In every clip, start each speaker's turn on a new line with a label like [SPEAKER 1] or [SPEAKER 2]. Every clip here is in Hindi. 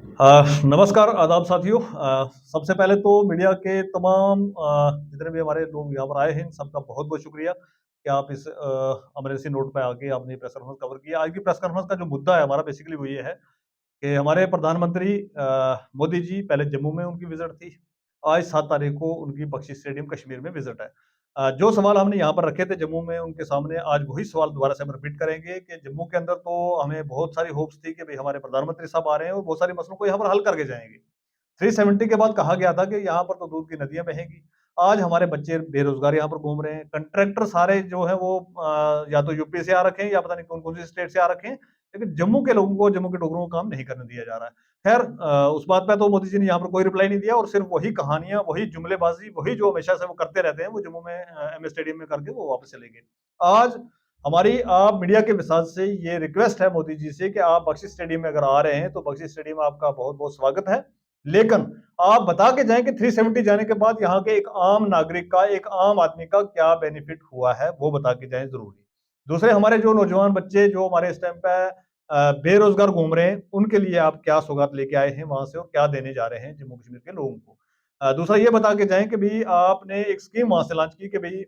[SPEAKER 1] नमस्कार, आदाब साथियों। सबसे पहले तो मीडिया के तमाम जितने भी हमारे लोग यहाँ पर आए हैं, इन सबका बहुत-बहुत शुक्रिया कि आप इस इमरजेंसी नोट पे आके आपने ये प्रेस कॉन्फ्रेंस कवर किया। आज की प्रेस कॉन्फ्रेंस का जो मुद्दा है हमारा बेसिकली वो ये है कि हमारे प्रधानमंत्री मोदी जी पहले जम्मू में उनकी विज़िट थी। आज 7 तारीख को उनकी बख्शी स्टेडियम कश्मीर में विज़िट है। जो सवाल हमने यहाँ पर रखे थे जम्मू में उनके सामने, आज वही सवाल दोबारा से हम रिपीट करेंगे कि जम्मू के अंदर तो हमें बहुत सारी होप्स थी कि भई हमारे प्रधानमंत्री साहब आ रहे हैं और बहुत सारे मसलों को यहाँ पर हल करके जाएँगे। 370 के बाद कहा गया था कि यहाँ पर तो दूध की नदियाँ बहेंगी। आज हमारे बच्चे बेरोज़गार यहाँ पर घूम रहे हैं। कंट्रैक्टर सारे जो हैं वो या तो यूपी से आ रखे हैं या पता नहीं कौन-कौन सी स्टेट से आ रखे हैं। लेकिन जम्मू के लोगों को, जम्मू के डोगरों को काम नहीं करने दिया जा रहा है। खैर उस बात पे तो मोदी जी ने यहाँ पर कोई रिप्लाई नहीं दिया और सिर्फ़ वही कहानियाँ, वही जुमलेबाज़ी, वही जो हमेशा से वो करते रहते हैं, वो जम्मू में एमए स्टेडियम में करके वो वापस चले गए। आज हमारी आप मीडिया के विसात से ये रिक्वेस्ट है मोदी जी से कि आप बख्शी स्टेडियम में अगर आ रहे हैं, तो बख्शी स्टेडियम में आपका बहुत-बहुत स्वागत है। लेकिन आप बता के जाएँ कि 370 जाने के बाद यहाँ के एक आम नागरिक का, एक आम आदमी का क्या बेनिफिट हुआ है, वो बता के जाएँ ज़रूरी। दूसरे हमारे जो नौजवान बच्चे जो हमारे इस टाइम पे बेरोज़गार घूम रहे हैं, उनके लिए आप क्या सौगात लेके आए हैं वहाँ से और क्या देने जा रहे हैं जम्मू कश्मीर के लोगों को? दूसरा ये बता के जाएँ कि भई आपने एक स्कीम वहाँ से लॉन्च की कि भई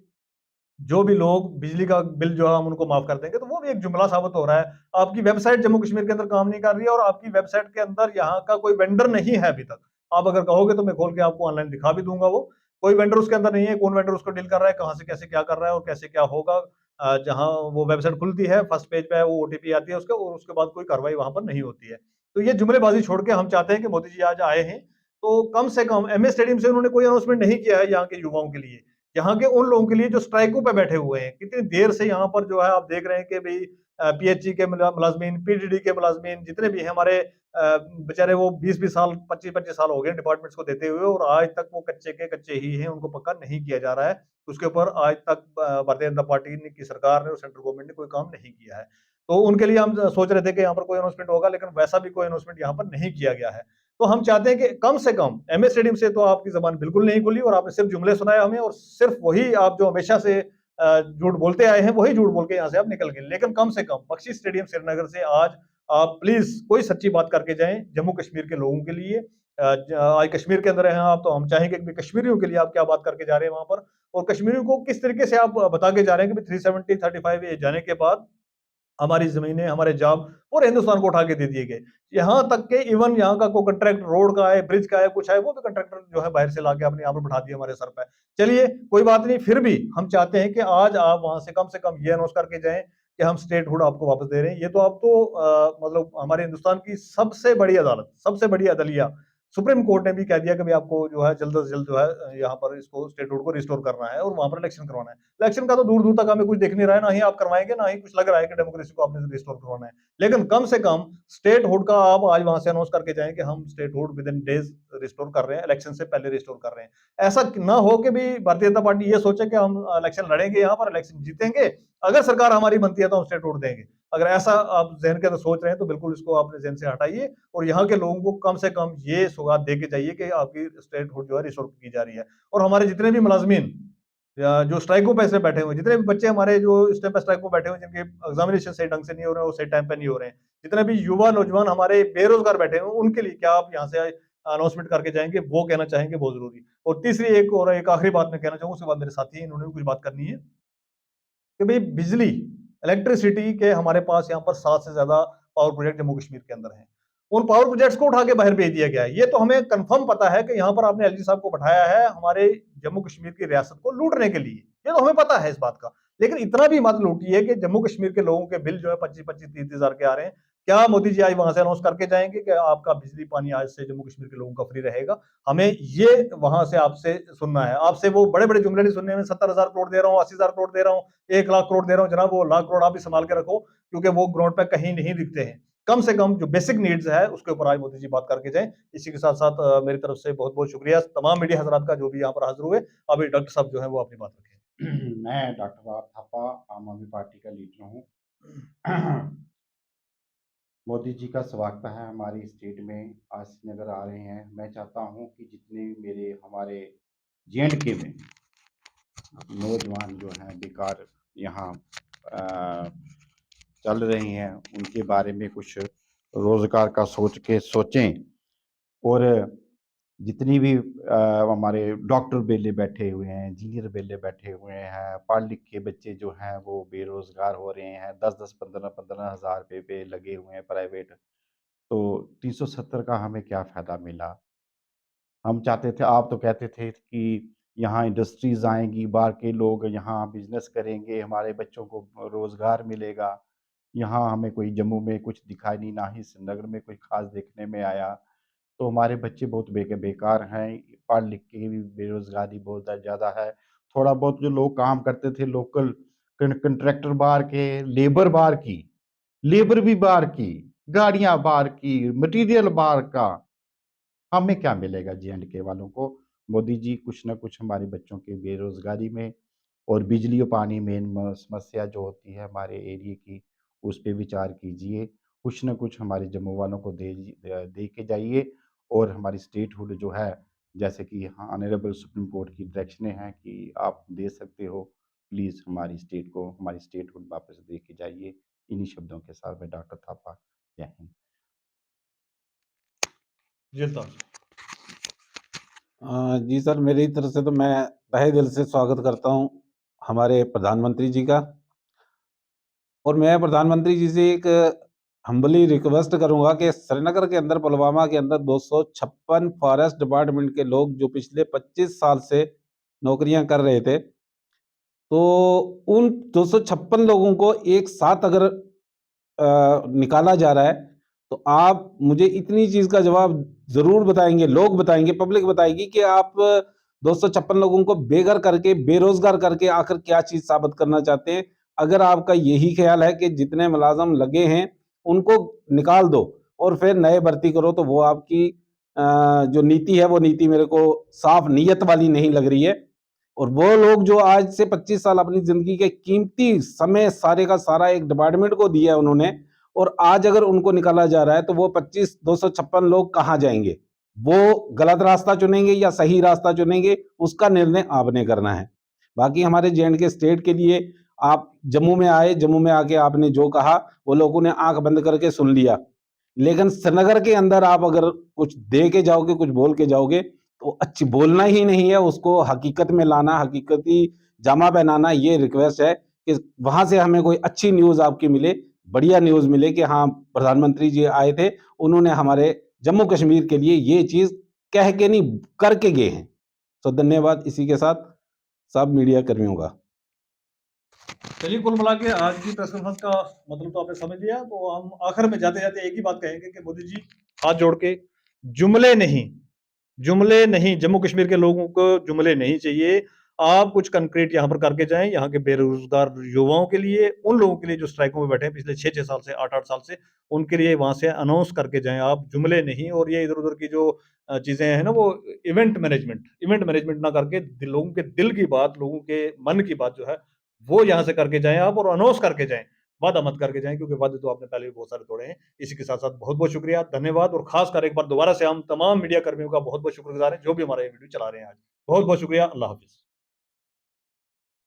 [SPEAKER 1] जो भी लोग बिजली का बिल जो है हम उनको माफ़ कर देंगे, तो वो भी एक जुमला साबित हो रहा है। आपकी वेबसाइट जम्मू कश्मीर के अंदर काम नहीं कर रही है और आपकी वेबसाइट के अंदर यहाँ का कोई वेंडर नहीं है अभी तक। आप अगर कहोगे तो मैं खोल के आपको ऑनलाइन दिखा भी दूँगा वो। कोई वेंडर उसके अंदर नहीं है, कौन वेंडर उसको डील कर रहा है, कहाँ से कैसे क्या कर रहा है और कैसे क्या होगा। जहाँ वो वेबसाइट खुलती है, फर्स्ट पेज पे वो ओटीपी आती है उसका और उसके बाद कोई कार्रवाई वहाँ पर नहीं होती है। तो ये जुमलेबाज़ी छोड़ के हम चाहते हैं कि मोदी जी आज आए हैं, तो कम से कम एमए स्टेडियम से उन्होंने कोई अनाउंसमेंट नहीं किया है यहाँ के युवाओं के लिए। यहाँ के उन लोगों के लिए जो स्ट्राइकों पे बैठे हुए हैं, कितनी देर से यहाँ पर जो है आप देख रहे हैं कि भई पीएचई के मुलाज़मीन, पीडीडी के मुलाज़मीन जितने भी हैं हमारे बेचारे वो 20-20 साल, 25-25 साल हो गए डिपार्टमेंट्स को देते हुए और आज तक वो कच्चे के कच्चे ही हैं, उनको पक्का नहीं किया जा रहा है। उसके ऊपर आज तक भारतीय जनता पार्टी ने की सरकार ने और सेंट्रल गवर्नमेंट ने कोई काम नहीं किया है। तो उनके लिए हम सोच रहे थे कि यहाँ पर कोई अनाउंसमेंट होगा, लेकिन वैसा भी कोई अनाउंसमेंट यहाँ पर नहीं किया गया है। तो हम चाहते हैं कि कम से कम एमए स्टेडियम से तो आपकी ज़बान बिल्कुल नहीं खुली और आपने सिर्फ़ जुमले सुनाए हमें और सिर्फ़ वही आप जो हमेशा से झूठ बोलते आए हैं, वही झूठ बोल के यहाँ से आप निकल गए। लेकिन कम से कम बख्शी स्टेडियम श्रीनगर से आज आप प्लीज़ कोई सच्ची बात करके जाएँ जम्मू कश्मीर के लोगों के लिए। आज कश्मीर के अंदर हैं आप तो हम चाहेंगे कि कश्मीरियों के लिए आप क्या बात करके जा रहे हैं वहाँ पर और कश्मीरियों को किस तरीके से आप बता के जा रहे हैं कि भई 370, 35 ये जाने के बाद हमारी ज़मीनें, हमारे जॉब पूरे हिंदुस्तान को उठा के दे दिए गए। यहाँ तक कि इवन यहाँ का कोई कॉन्ट्रैक्ट रोड का है, ब्रिज का है, कुछ है, वो भी कॉन्ट्रैक्टर जो है बाहर से लाके आपने यहाँ पर बिठा दिया हमारे सर पे। चलिए, कोई बात नहीं, फिर भी हम चाहते हैं कि आज आप वहाँ से कम ये अनाउंस करके जाएँ कि हम स्टेटहुड आपको वापस दे रहे हैं। ये तो आप तो मतलब हमारे हिंदुस्तान की सबसे बड़ी अदालत, सबसे बड़ी अदलिया, सुप्रीम कोर्ट ने भी कह दिया कि भई आपको जो है जल्द से जल्द जो है यहाँ पर इसको स्टेटहुड को रिस्टोर करना है और वहाँ पर इलेक्शन करवाना है। इलेक्शन का तो दूर-दूर तक हमें कुछ दिख नहीं रहा है, ना ही आप करवाएँगे, ना ही कुछ लग रहा है कि डेमोक्रेसी को आपने रिस्टोर करवाना है। लेकिन कम से कम स्टेटहुड का आप आज वहाँ से अनाउंस करके जाएँ कि हम statehood with in days restore कर रहे हैं, इलेक्शन से पहले रिस्टोर कर रहे हैं। ऐसा ना हो कि भी भारतीय जनता पार्टी ये सोचे कि हम इलेक्शन लड़ेंगे यहाँ पर, इलेक्शन जीतेंगे, अगर सरकार हमारी बनती है तो हम स्टेटहुड देंगे। अगर ऐसा आप ज़हन के अंदर सोच रहे हैं तो बिल्कुल इसको अपने ज़हन से हटाइए और यहाँ के लोगों को कम से कम ये सौगात दे के जाइए कि आपकी स्टेटहुड जो है रिस्टोर की जा रही है। और हमारे जितने भी मुलाज़मीन या जो स्ट्राइकों पे ऐसे बैठे हुए हैं, जितने भी बच्चे हमारे जो इस टाइम पे स्ट्राइक पे बैठे हुए हैं, जिनके एग्ज़ामिनेशन सही ढंग से नहीं हो रहे हैं और सही टाइम पे नहीं हो रहे हैं, जितने भी युवा नौजवान हमारे बेरोज़गार बैठे हुए हैं, उनके लिए क्या आप यहाँ से अनाउंसमेंट करके जाएँगे, वो कहना चाहेंगे बहुत ज़रूरी। और तीसरी एक आखिरी बात मैं कहना चाहूँगा, उसके बाद मेरे साथी हैं, इन्होंने भी कुछ बात करनी है। कि भई बिजली, इलेक्ट्रिसिटी के हमारे पास यहाँ पर 7 से ज़्यादा पावर प्रोजेक्ट जम्मू कश्मीर के अंदर हैं। उन पावर प्रोजेक्ट्स को उठा के बाहर भेज दिया गया है। ये तो हमें कन्फर्म पता है कि यहाँ पर आपने एलजी साहब को बैठाया है हमारे जम्मू कश्मीर की रियासत को लूटने के लिए। ये तो हमें पता है इस बात का। लेकिन इतना भी मत लूटिए कि जम्मू कश्मीर के लोगों के बिल जो है 25-25, 30-30 हज़ार के आ रहे हैं। क्या मोदी जी आज वहाँ से अनाउंस करके जाएँगे कि आपका बिजली पानी आज से जम्मू कश्मीर के लोगों का फ्री रहेगा? हमें ये वहाँ से आपसे सुनना है। आपसे वो बड़े-बड़े जुमले नहीं सुनने में 70,000 करोड़ दे रहा हूँ, 80,000 करोड़ दे रहा हूँ, 1 लाख करोड़ दे रहा हूँ। जनाब वो लाख करोड़ आप भी सँभाल के रखो क्योंकि वो ग्राउंड पे कहीं नहीं दिखते हैं। कम से कम जो बेसिक नीड्स है उसके ऊपर आज मोदी जी बात करके जाएँ। इसी के साथ-साथ मेरी तरफ से बहुत-बहुत शुक्रिया तमाम मीडिया हज़रात का जो भी यहाँ पर हाज़िर हुए। अभी डॉक्टर साहब जो हैं वो अपनी बात रखें।
[SPEAKER 2] मैं डॉक्टर आर थापा आम आदमी पार्टी का लीडर हूँ। मोदी जी का स्वागत है हमारी स्टेट में, आज श्रीनगर आ रहे हैं। मैं चाहता हूँ कि जितने मेरे हमारे जे.एंड.के में नौजवान जो हैं बेकार यहाँ अ, चल रहे हैं, उनके बारे में कुछ रोज़गार का सोचें। और जितनी भी हमारे डॉक्टर बेले बैठे हुए हैं, इंजीनियर बेले बैठे हुए हैं, पढ़ लिख के बच्चे जो हैं वो बेरोज़गार हो रहे हैं, 10-10, 15-15 हज़ार रुपए पे लगे हुए हैं प्राइवेट। तो 370 का हमें क्या फ़ायदा मिला? हम चाहते थे, आप तो कहते थे कि यहाँ इंडस्ट्रीज़ आएँगी, बाहर के लोग यहाँ बिज़नेस करेंगे, हमारे बच्चों को रोज़गार मिलेगा। यहाँ हमें कोई जम्मू में कुछ दिखाई नहीं, ना ही श्रीनगर में कोई ख़ास देखने में आया। तो हमारे बच्चे बहुत बेकार हैं, पढ़ लिख के भी बेरोज़गारी बहुत ज़्यादा है। थोड़ा बहुत जो लोग काम करते थे लोकल कंट्रैक्टर बाहर के, लेबर भी बाहर की, गाड़ियाँ बाहर की, मटीरियल बाहर का। हमें क्या मिलेगा जे-एंड-के वालों को? मोदी जी कुछ न कुछ हमारे बच्चों की बेरोज़गारी में और बिजली और पानी मेन समस्या जो होती है हमारे एरिये की, उस पे विचार कीजिए। कुछ न कुछ हमारे जम्मू वालों को दे के जाइए और हमारी स्टेटहुड जो है, जैसे कि हाँ, ऑनरेबल सुप्रीम कोर्ट की डायरेक्शनें हैं कि आप दे सकते हो, प्लीज़ हमारी स्टेट को हमारी स्टेटहुड वापस दे के जाइए। इन्हीं शब्दों के साथ मैं डॉक्टर थापा, जय हिंद।
[SPEAKER 1] जी साहब।
[SPEAKER 3] जी सर, मेरी तरफ से तो मैं तहे दिल से स्वागत करता हूँ हमारे प्रधानमंत्री जी का। और मैं प्रधानमंत्री जी से एक हम्बली रिक्वेस्ट करूँगा कि श्रीनगर के अंदर, पुलवामा के अंदर 256 फॉरेस्ट डिपार्टमेंट के लोग जो पिछले 25 साल से नौकरियाँ कर रहे थे, तो उन 256 लोगों को एक साथ अगर निकाला जा रहा है, तो आप मुझे इतनी चीज़ का जवाब ज़रूर बताएँगे, लोग बताएँगे, पब्लिक बताएगी कि आप 256 लोगों को बेघर करके, बेरोज़गार करके आखिर क्या चीज़ साबित करना चाहते हैं? अगर आपका यही ख़्याल है कि जितने मुलाज़िम लगे हैं, उनको निकाल दो और फिर नए भर्ती करो, तो वो आपकी जो नीति है, वो नीति मेरे को साफ़ नीयत वाली नहीं लग रही है। और वो लोग जो आज से 25 साल अपनी ज़िंदगी के कीमती समय सारे का सारा एक डिपार्टमेंट को दिया है उन्होंने, और आज अगर उनको निकाला जा रहा है, तो वो 25 256 लोग कहाँ जाएँगे? वो गलत रास्ता चुनेंगे या सही रास्ता चुनेंगे, उसका निर्णय आपने करना है। बाकी हमारे जे-एंड-के स्टेट के लिए आप जम्मू में आए, जम्मू में आके आपने जो कहा, वो लोगों ने आँख बंद करके सुन लिया। लेकिन श्रीनगर के अंदर आप अगर कुछ दे के जाओगे, कुछ बोल के जाओगे, तो अच्छी बोलना ही नहीं है, उसको हकीकत में लाना, हकीकती जामा पहनाना, ये रिक्वेस्ट है कि वहाँ से हमें कोई अच्छी न्यूज़ आपकी मिले, बढ़िया न्यूज़ मिले कि हाँ, प्रधानमंत्री जी आए थे, उन्होंने हमारे जम्मू कश्मीर के लिए ये चीज़ कह के नहीं, करके गए हैं। तो धन्यवाद इसी के साथ सब मीडिया कर्मियों का।
[SPEAKER 1] चलिए, कुल मिला के आज की प्रेस कॉन्फ्रेंस का मतलब तो आपने समझ लिया। तो हम आखिर में जाते-जाते एक ही बात कहेंगे कि मोदी जी हाथ जोड़ के जुमले नहीं, जुमले नहीं, जम्मू कश्मीर के लोगों को जुमले नहीं चाहिए। आप कुछ कंक्रीट यहाँ पर करके जाएँ, यहाँ के बेरोज़गार युवाओं के लिए, उन लोगों के लिए जो स्ट्राइकों में बैठे हैं पिछले 6-6 साल से, 8-8 साल से, उनके लिए वहाँ से अनाउंस करके जाएँ आप, जुमले नहीं। और ये इधर-उधर की जो चीज़ें हैं ना, वो इवेंट मैनेजमेंट ना करके लोगों के दिल की बात, लोगों के मन की बात जो है, वो यहाँ से करके जाएँ आप और अनाउंस करके जाएँ। वादा मत करके जाएँ, क्योंकि वादे तो आपने पहले भी बहुत सारे तोड़े हैं। इसी के साथ-साथ बहुत-बहुत शुक्रिया, धन्यवाद और ख़ासकर एक बार दोबारा से हम तमाम मीडिया कर्मियों का बहुत-बहुत शुक्रगुज़ार हैं, जो भी हमारा ये वीडियो चला रहे हैं आज। बहुत-बहुत शुक्रिया, अल्लाह हाफ़िज़।